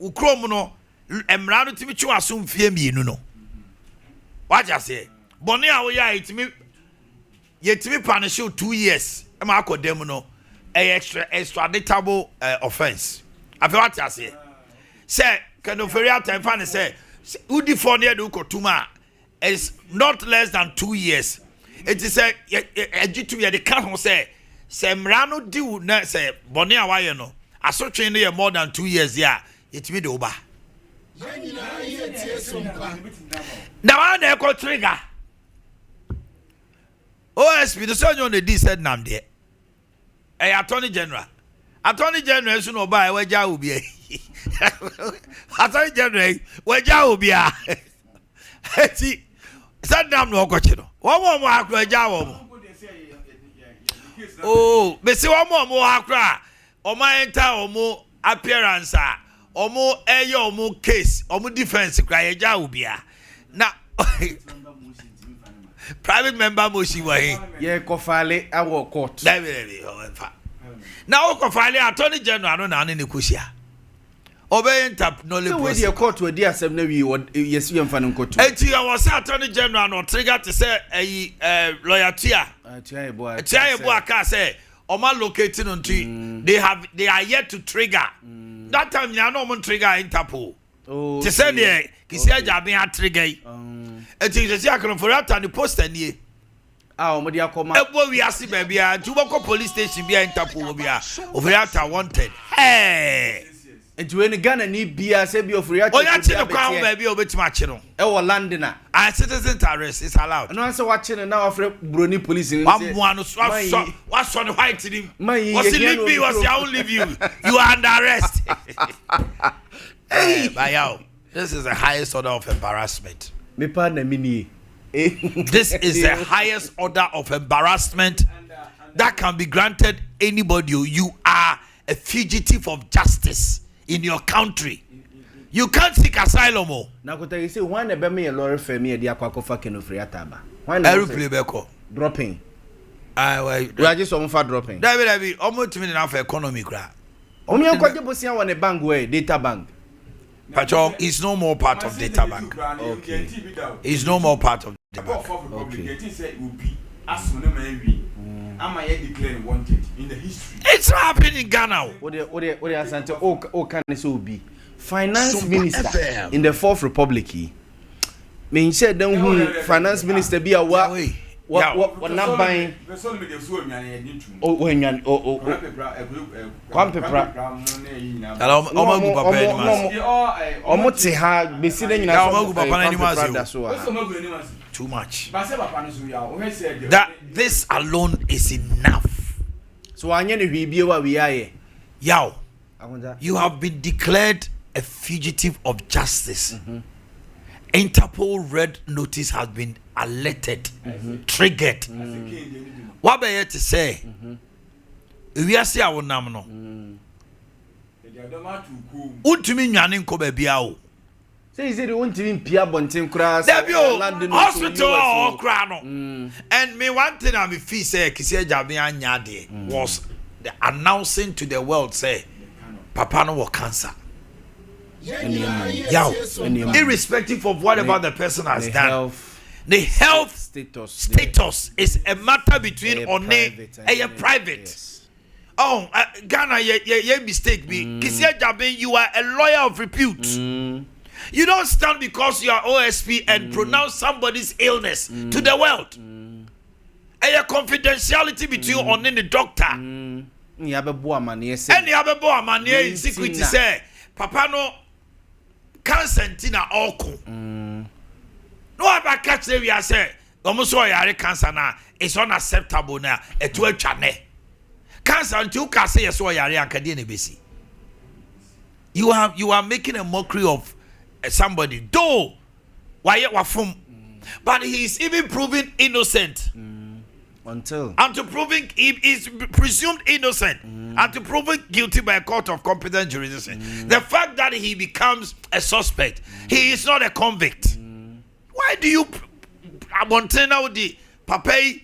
ukrom no emra no timi twa so mfie mienu no what you say boni a wo ya yetimi punish 2 years e ma akodem no extraditable offense afi what you say can of real time fan say udi for near do kotuma is not less than 2 years it is a ejitu ye de kan ho say emra no di na say boni a waye no asotwe no ye more than 2 years ya yetimi de oba now I never trigger. OSP, the son on the D said Nam there. A Attorney General. Attorney General soon obey where Jah will be. Attorney General, where Jah will be. See, said Nam no coachino. One more where Jah. Oh, but see one more cry. Or my entire more appearance. Omo eyo omo case omo defense cry Jah will be. Now private member moshi wa he ye ko file our court now ko file attorney general no na ne kushia obey tap no le we the court we dey asem na wi yes we am fan nkoto enti I was attorney general no trigger to say loyalty tia ebo aka say oma locating unto they are yet to trigger that time ya no mon trigger Interpol to say the kisia jabe a trigger enti je sia kan for after the poster nie o mo dia koma ebo wi ase ba bia Tubako police station bia Interpol bia over after wanted hey enti we ni Ghana ni bia se bi ofuri after oya chi no kwa ba bia obetima chi no e wo landina and citizen arrest is allowed no say wa chi no na ofre broni police ni say one no what's on the white team was leave me was I won't leave you are under arrest hey bayao this is the highest order of embarrassment me pa na mini this is the highest order of embarrassment that can be granted anybody. You are a fugitive of justice in your country. You can't seek asylum. Na ko tell you say one be me lorry for me dey akwakofa kenofri ataba. Why na replay beko dropping. We are just on for dropping. David almost me na for economy kra. Omi enkoje bosia won the bank where data bank. Pacho is no more part of data bank. Okay. Is no more part of data bank. Okay. In the history. It's happening in Ghana. What they asante o can so be. Finance minister in the Fourth Republic. Me said then who finance minister be a what not buying oh when kwampepra omagu papa animals omote ha besi na nyina omagu papa animals too much that this alone is enough so anye ne hwibie wa we aye yaw you have been declared a fugitive of justice. Interpol red notice has been alerted, triggered. What be to say? We are see our name no. Untimi nyane nko ba bia o. Say the untimi pia bonten kra hospital or kra no. And me one thing I me feel say kisi jabe anya de was the announcing to the world say papa no was cancer. Irrespective of whatever the person has done, the health status is a matter between one and private. Yes. Oh, Ghana, ye mistake me. Kisia Jabe, you are a lawyer of repute. You don't stand because you are OSP and pronounce somebody's illness to the world. A confidentiality between one and the doctor. Any other boy man, in secret say, Papa no. Cancer tina oko. No aba catch we are say almost so yare cancer na it's unacceptable na etu atwane. Cancer until ka say so yare akade na besi. You are making a mockery of somebody though why wafum but he is even proven innocent. Until proving he is presumed innocent and to proven guilty by a court of competent jurisdiction. The fact that he becomes a suspect, he is not a convict. Why do you want now the papa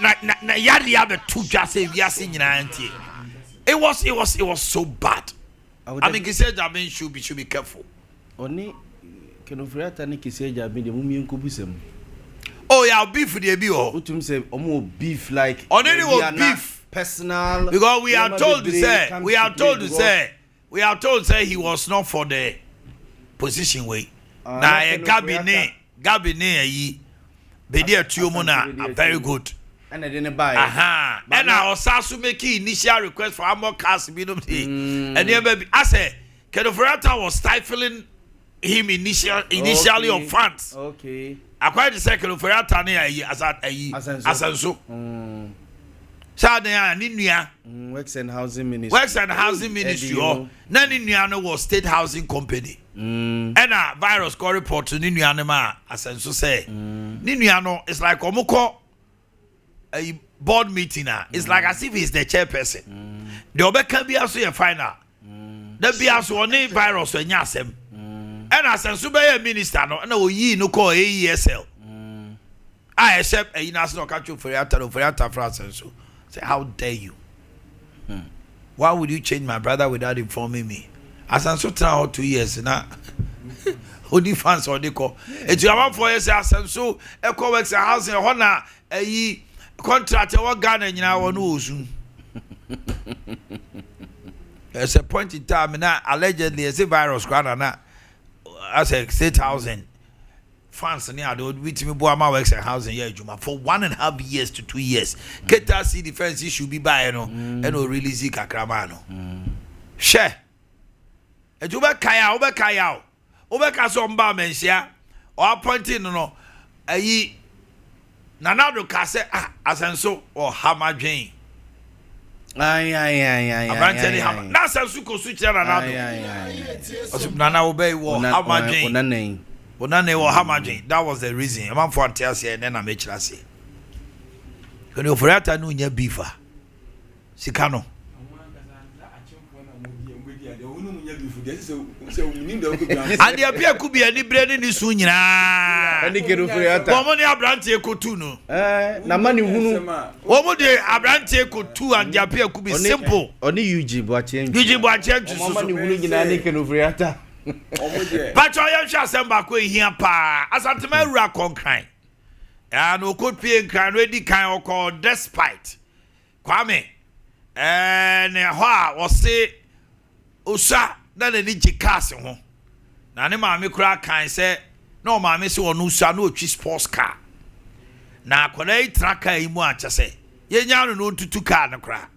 na yari abe two just say we are seeing it was so bad. I mean, Kise Jamin should be careful. Only Kenofriata ni Kise Jamin the mummy kubusem. Oh yeah, beef with the bio. Utum say omo beef like only was beef personal. Because we are told to say he was not for the position way. Now Gabine yi be there Tuomona very good. And I didn't buy. And I was also making initial request for more cars. And baby, I said, Kenofriata was stifling him initially of funds. Okay. I quite the second Kenofriata as so. Sada Ninia Works and Housing Ministry. Works and Housing Ministry. Nani Niano was State Housing Company. And a virus call report to Ninuanema, as I say. Ninuano is like Omoko. A board meeting it's like as if he's the chairperson. The Obe can be also a final. There be also one virus when yasem. And as a super minister, no ye no call AESL. I accept a national country for France and so. Say, how dare you? Why would you change my brother without informing me? As I'm so now 2 years now. Only fans or they call. It's your 1 4 years as I'm so echo works a house in honor a contract what Ghana in our news. There's a point in time now allegedly as a virus Ghana as a State Housing fans near the with me Boama works a housing here Juma for 1.5 years to 2 years. Keta see the fence issue be by and no release kakramano. Share a Juba Kaya over Casomba Mensia or appointing no a ye. Nanado Kase Asenso or Hama Jane. Aye. That's a suko switch. Nana obey or Hama Jane. Onane or Hama Jane. That was the reason. A man for Antiasia and then I make Lassie. When you forget a new beefer. Sicano. And the appear could be any bread in this soon. And the Kerufriata. Woman Abrante Cotuno. Namani Hunu. Woman Abrante Cotu and the appear could be simple. Only Uji Boachem. Uji Boachem. Mamani Hunu Kerufriata. But I am sure somebody here pa as a Tamara concline. And who could be in ready kind of called despite Kwame. And was say Usa. Then they need to cast him. Now, the mammy crack can say, no, mammy, so no, son, no, sports car. Now, could I track a much? I say, ye young no to car no crack.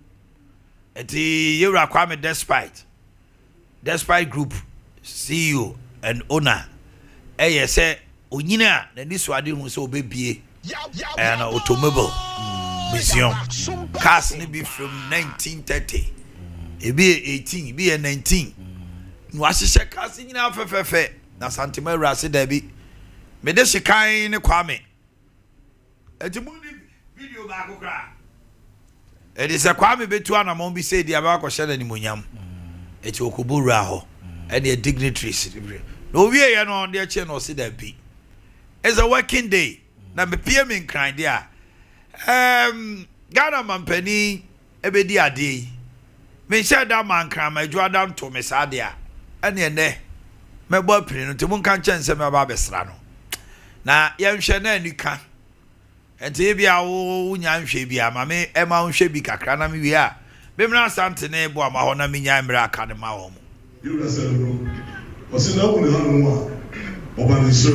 And the Kwame despite group CEO and owner. Eh, say, Unina, then this one didn't so baby and automobile museum. Cast be from 1930. It be 18, it be 19. Washisha casting in our fefe. Na Santima Rassi Debbie. Medeshi kind Kwame. A video back. It is a Kwame Betuana Mombi said the Abako Shannon Munyam. It's Okuburaho and their dignitaries. No, we are on their channel, see that be. It's a working day. Now, me PM in crying there. Ghana Mampeni, Ebedia day. Me share that man cry, my draw down to Miss Adia. And then, my boy, to Munkan chance me about Bestrano. Now, young Shana, you can. And Tabia, oh, young Shabia, Mammy, Emma, Shabika, Cranami, we are. Bimna Santene, Boamahona, Minyamra, Cadamao. You are saying, was it no one? Oban is so.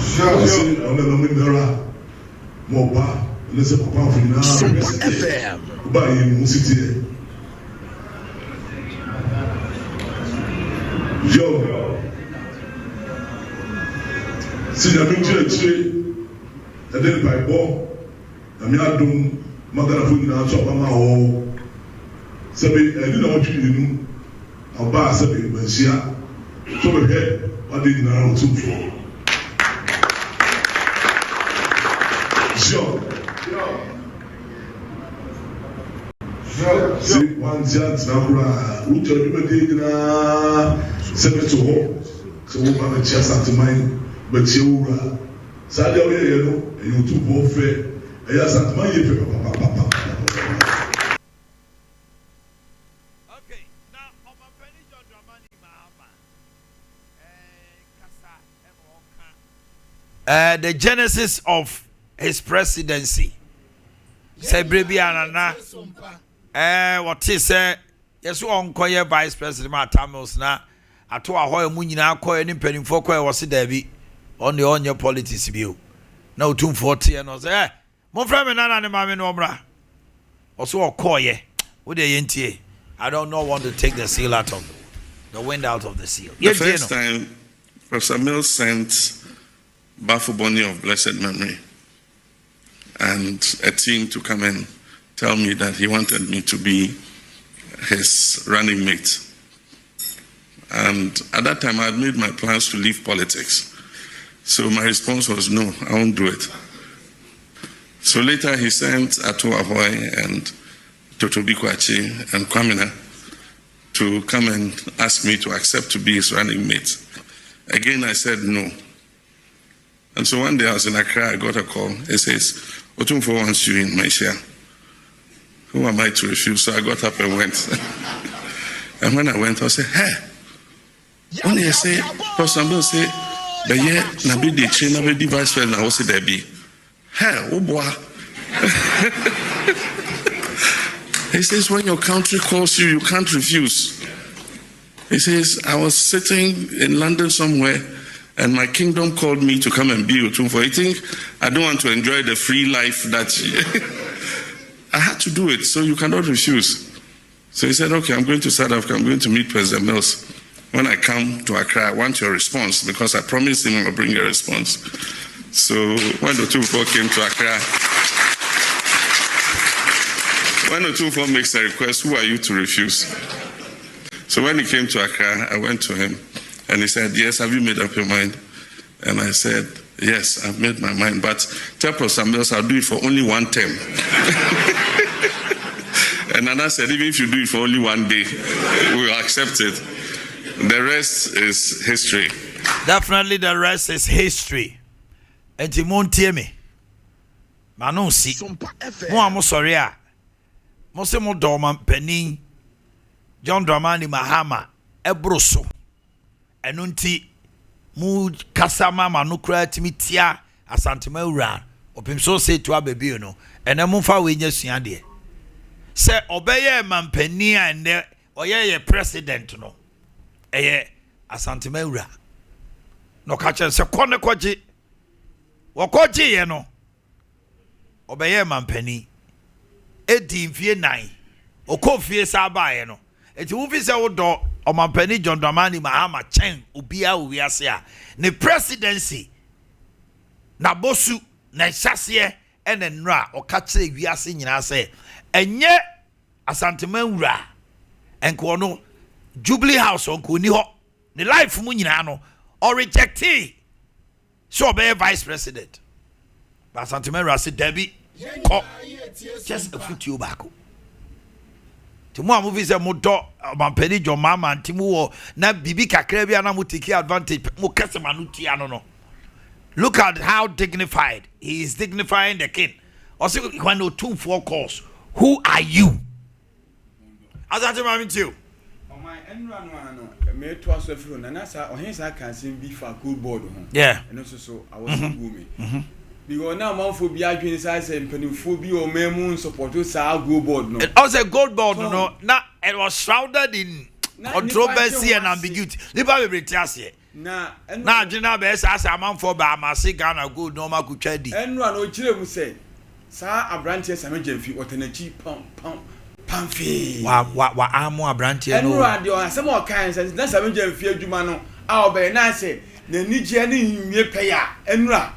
Sure, Moba, let's a papa for now. FM by Musity. Yo, see the church, and then by Bob, and Yadum, Magarafuna, Chopama, or Sabi, I didn't know what you knew about Sabi, Messiah. So ahead, I didn't know Otumfour. Sure. See, one chance now, which are you making? 7 to home. So, we have a chance at mine, but you are Sadio, you know, you too both fair. I asked at my papa. the genesis of his presidency. Say brebi anana. What he say? Yes, one koye vice president Tamils na. Ato ahoy mu nyina koye ni mpanimfo koye wose da bi. On the on your politics view. Na Otumfour tie no say, "Mo fra me nana ne ma me no bra." Also okoye. Wo de yentie. I don't know want to take the seal out of the wind out of the seal. The first time Professor Mills sent Bafo Boni of blessed memory and a team to come and tell me that he wanted me to be his running mate. And at that time, I had made my plans to leave politics. So my response was, no, I won't do it. So later he sent Ato Ahoy and Totobi Kwachi and Kwamina to come and ask me to accept to be his running mate. Again, I said no. And so one day I was in Accra, I got a call. It says, Otumfour wants you in my share. Who am I to refuse? So I got up and went. And when I went, I said, hey, when you say, Pastor Bill say, but yeah, Nabi de Che, Nabi de Vice President, I was there be. Hey, oh boy. He says, when your country calls you, you can't refuse. He says, I was sitting in London somewhere, and my kingdom called me to come and be Otumfour. I think I don't want to enjoy the free life that I had to do it, so you cannot refuse. So he said, okay, I'm going to South Africa. I'm going to meet President Mills. When I come to Accra, I want your response, because I promised him I will bring a response. So when Otumfour came to Accra, when Otumfour makes a request, who are you to refuse? So when he came to Accra, I went to him and he said, yes, have you made up your mind? And I said, yes, I've made my mind, but tell Professor Mills I'll do it for only one term. And Nana said, even if you do it for only one day, we'll accept it. The rest is history. Definitely the rest is history. And Timontie me. Manon si. Mo amo sorry a. Mo se mo dorman penin. John Dramani Mahama ebroso. Eno nti mu kasama manu kra timi tia asantema ura. Opim so say to abebi no. Ene mo fa we nya sua de. Se obeye mampani ande oye president no. Eye asantema ura. No kache se kone kwaji. Wakoji ye no. Obeye mampani. Edi mfie 9. Okofie sa bae no. Eti wo fi se wo do omampani John Dramani Mahama chen obia wiase a ne presidency na bosu na hyase ene nra okache wiase nyina se enye asantema wura enko no Jubilee House onko ni ho ne life mu nyina no or rejected so obey vice president but asantema wura se Debbie just a foot back. Timu amuvi se mudo mampeni John Mama timu wo na bibi kakra bia na mutiki advantage mu kese manuti ano no. Look at how dignified he is, dignifying the king. Also when Otumfour calls, who are you? As I tell you. On my enrun me to us through na sa ohensa kan sim bi fa cool board ho. Yeah. And also so I was booming. Because now man for be adwin say mpanimfo bi o memu support sa go board no. It was a gold board no. Na it was shrouded in controversy and ambiguity. Liba be bretiase. Na adwina be say as amanfo ba amase Ghana gold no ma kutwa di. Enru na o kire mu say sa abrante samejemfi otenachi pamfi. Wa amo abrante no. Enru ade o asem o kan say na samejemfi adwuma no a obe na say na nije ne himie peya enru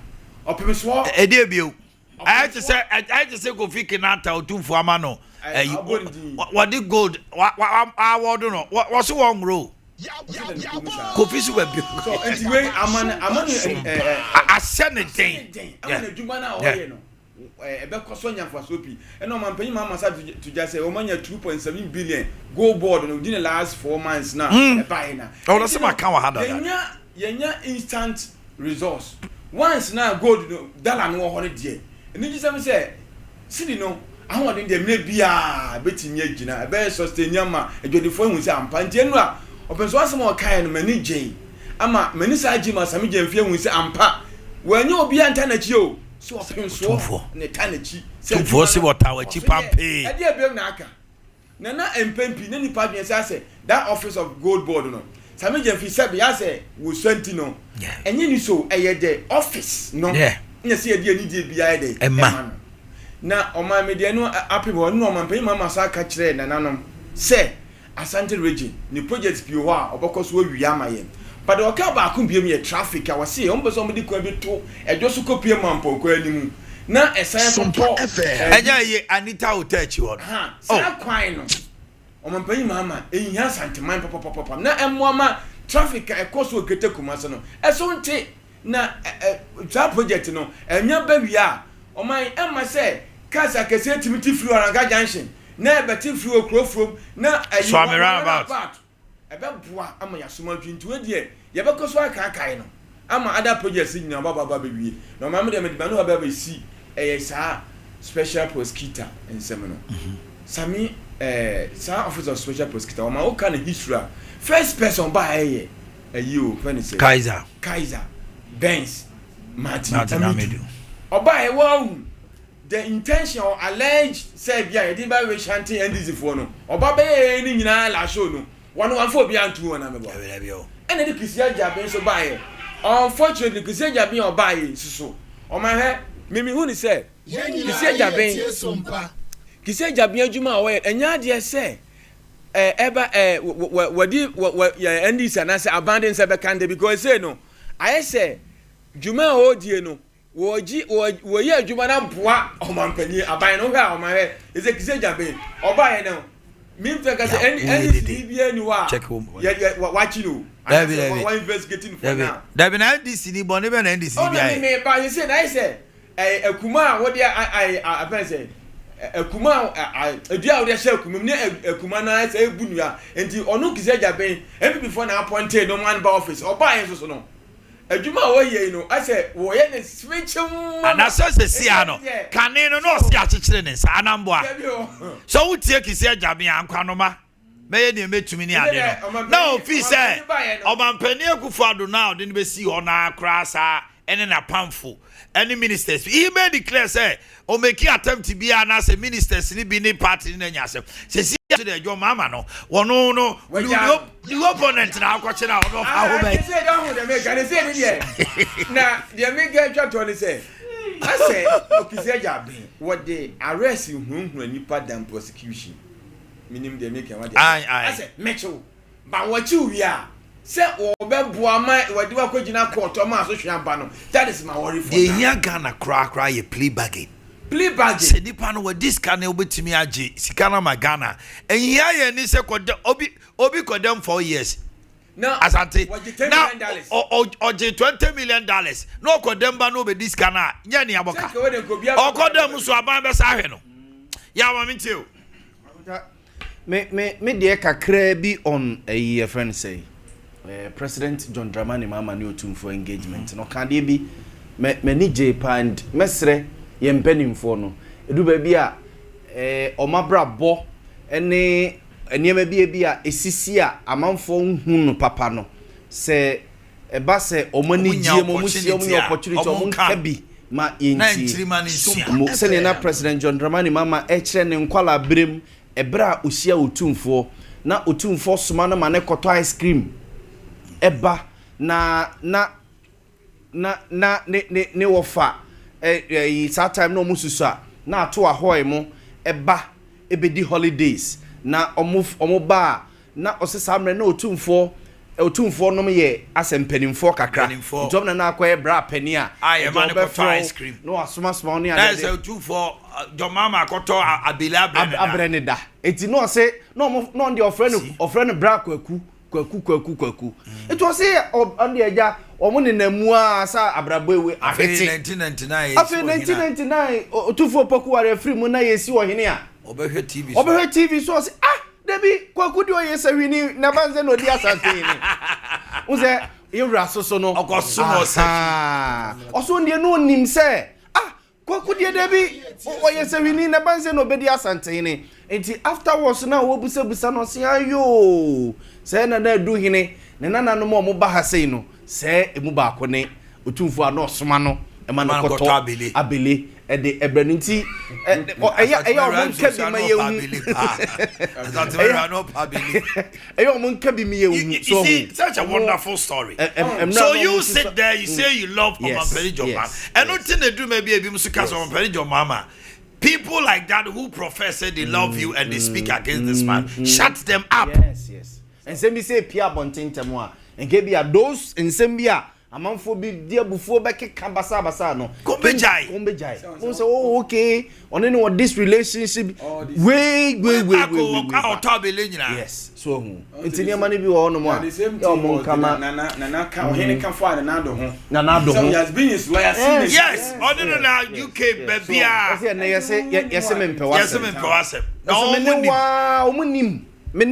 Opimiso Edebio. I just say Kofi Kinata Otumfour amano. What the gold? What do no? What's wrong, bro? Kofi Suwe. So anyway, I send it thing. I'm a Jumana or no. A Becosonia for Soapy. And no man paying Mama to just say, Omania 2.7 billion go board and didn't last 4 months now. Oh, that's my count. Yenya instant resource. Once now gold dollar no holiday die. And you say city no I want in the maybe betting ye gina be sustain yama e jodi fo hu say ampa ntie no a open so asem o kai no mani gyen ama mani sa gima sami gyen fie hu say ampa when you be antanachi o so openso ne tanachi Otumfour si wachi pampe e dey be na aka na empempi na nipa dwen say that office of gold board no same je fi say ya say wo santi no enye ni so eye de office no na say dey ni dey bia dey emma na oma media no apebo no oma mpem mama sa ka kire na nanom say Asante region ni project bi ho a obokoso wi amaye but o ka ba akun biem ye traffic a wase o mbeso mdi kwa bi to ejo so kopie mampo kwa animu na esan ko enya ye Anita hotel chi ho sa kwan no o mpem mama ehia santeman papa na emoma traffic ekoso okete kumase no eso nte na that project no enya ba wi a o man emma say kasa kese timiti free Oranga junction na beti free okrofrom na swamira about ebe boa ama ya soma twintu we de ye be koso akakai no ama other projects nyina baba bewie no ma me de me no baba si sa special prosecutor ensem no sami sa office of special prosecutor o ma o kan history first person ba ayi o when say Kaiser Benz Martin Amedu oba e wo the intention or alleged say bia e dey ba we shanty NDC for no oba be ni nyina la show no one for bia ntu wona me bo ene de kisia jabe so bae unfortunately kisia jabe o bae susu o ma he mimi hu ni say kisia jabe adwuma o enya de say eba wadi NDC na say abandon say be kande because say no I say juma o die no wo ye adwuma na boa o mampani aban no ha o ma he kisia jabe o bae no mim te ka say NDC bia ni wa watch you why investigating for now there be na NDC ni bon be na NDC bia me ba you say na say akuma wo dia I pen say akuma edua wo dia share akuma ni akuma na say ebunu ya enti onu kise jaben ebi before na appointed no man ba office oba yen so no adwuma wo ye no I say wo ye ne switch ana so se sia no kane no no sia chechire ne sa anamboa so wo tie kise jaben ankwanoma meye ne metumi ni ade no na ofi say obampani akufado na ode ne be si ho na akra sa ene na pamfo any ministers he may declare say o make attempt to be an as a ministers ni bi ni party ni nya se si to the jo mama no wono no the opponent na akwache na no aho be say don hu dem make say ni there na the make twa to ni say I say okise jabe what the arrest hunhun nipa than prosecution minim the make what I say mecho ba wachi wi a say obeboa ma wadi wakogina court o ma so hwamba no that is my worry for the here Ghana cry ye plea bargain say nipa no with this can obetimi age sikana ma Ghana and here ye ni say obi kodem 4 years now asante now oje $20 million no kodem ba no be this kana nya ni aboka o kodem so aban be sa hwe no ya wa me tio me de kakra bi on a friend say President John Dramani Mahama ni Otumfour engagement no kan de bi me ni J and mesre ye mpanimfo no edu ba bi a omabra bo ene eniema bi a esisi a amanfo hu no papa no se eba se omani gie mo musie mo opportunity mo kabi ma yenti se ne na President John Dramani Mahama kire ne nkwala brem ebra osia Otumfour na Otumfour soma no ma ne koto ice cream eba na ne wofa that time no mususa na ato ahoy mo eba ebedi holidays na omo ba na osesa mre na Otumfour no ye asempanyimfo kakra jom na akoye bra pani a ma ne koto ice cream no asoma ni na say Otumfour jomama koto abila abreneda enti no say no ndi ofre no bra kwaku it was say on the eja omo ne namu a sa abraboewe afeti 1999 after 1999 Otumfour poku are free mu na yesi wo hene a obehwe TV so say debi kwaku di oyesa hwini na banze no di asante ni unse yewra soso no okosumo se oso ndie no nim se kwaku di debi oyesa hwini na banze no bedi asante ni enti afterwards na wo busa no se ayo se na du hine ne nana no mo ba ha sei no se emu ba ko ne Otumfour no soma no e ma no koto abele e de ebreninti eya omon kabi ma yehu so such a wonderful story. So you sit there, you say you love Omampelijo man, and nothing they do maybe ebi musu kaso Omampelijo mama. People like that who profess they love you and they speak against this man, shut them up. Yes. And say me say Pia Bontin Temwa, and give you those in Sembia. Amanfo bi dia bufo be keka basa no kombejai so okay on any this relationship way otabele nyina yes so ntini mani bi wo no mo a kama na ka ohene ka fo na do ho so he has been his lawyer since yes ordinary na UK babia yes me mpewase no omunim me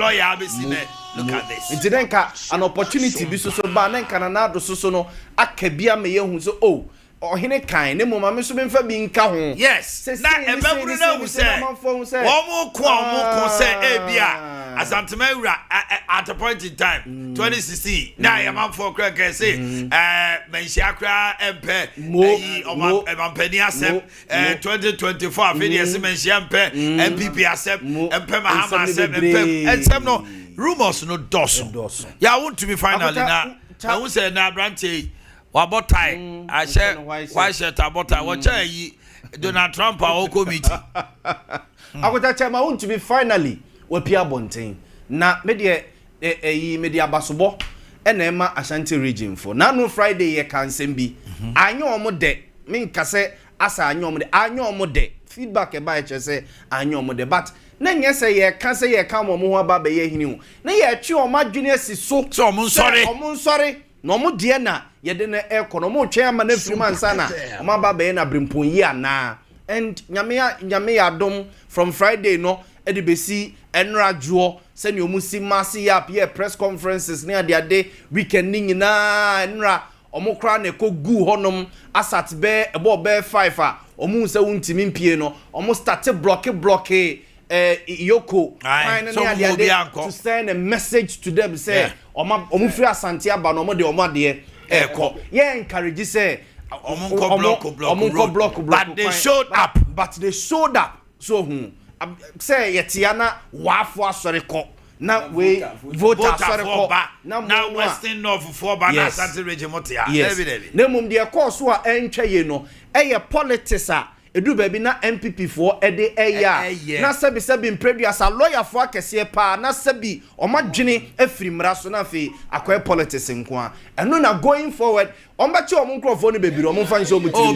lawyer abesine. Look at this. Nti denka an opportunity bi so ba na nka na do so no akabia me yehu so ohene kan ne mo ma me so be mfa bi nka ho yes na ebaburu na wu se wo ko se ebia asantema wura at a point in time 2016 na yamanfo kra ka say menhia kra empe omampani asem 2024 afedi ese menhia empe MPP asem empe Mahama asem empe ensem no rumors no doso ya want to be finally na I won say na branche wabotai ashe why shirt abotai wacha yi Donald Trump a committee akota chama want to be finally we Pia Bontin na me de media basobo na ema Ashanti region for na no Friday ye kansem bi anyo omo de me nkase asa anyo omo de feedback e ba e chese anyo omo de but na nye se ye kan se ye kan mo ho aba be ye hini ho na ye twe o madwene asi so omo nsori no mo de na ye de na e no mo twe ama na firi mansa na o ma ba be na brimpon yi ana and nyame ya dom from Friday no e de besi enrajo se ne omusi masi ya ye press conferences ne ade weekend ni nyina enra omo kra na ekogu honom asat be ebo be 5 a omu se wuntimi mpie no omo start block Yoko to send a message to them say omu free asante aba no omo de omo de eko ye encourage say omu block but they showed up so say yetiana wafo asore ko na we vote asore ko na Western North for ba na Asante region motia na mum de ko so a entwa ye no eye politics a edu baby na MPP for ede eya na sebi impreduas a lawyer for akese pa na sebi omadwene afiri mra so na fe akoy politics nko a eno na going forward ombachi omunkrofo no bebiri omumfa nso omutiri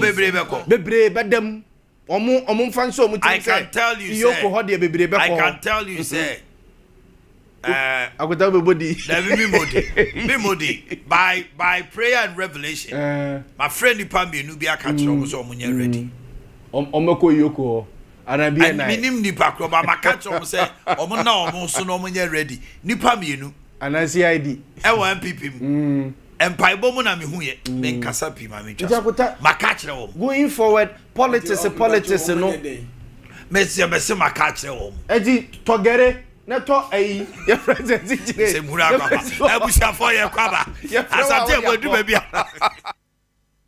bebre bedam omumfa nso omutiri I can tell you Yoko ho de bebre be ko I can tell you say akwata body me modi by prayer and revelation my friend Ipambienu bi aka kire omo so omunye ready omeko Yoko anabia na minim nipa kro ba maka chom say omo na omo so no omunye ready nipa mienu anasi ID e wa MPP empire bomu na me huye me nkasa pi ma me twa maka kire wo going forward politics no me se maka kire wo edi togere na to ayi your president se mura kwa ebusia for ye kwaba asante e bodu ba bia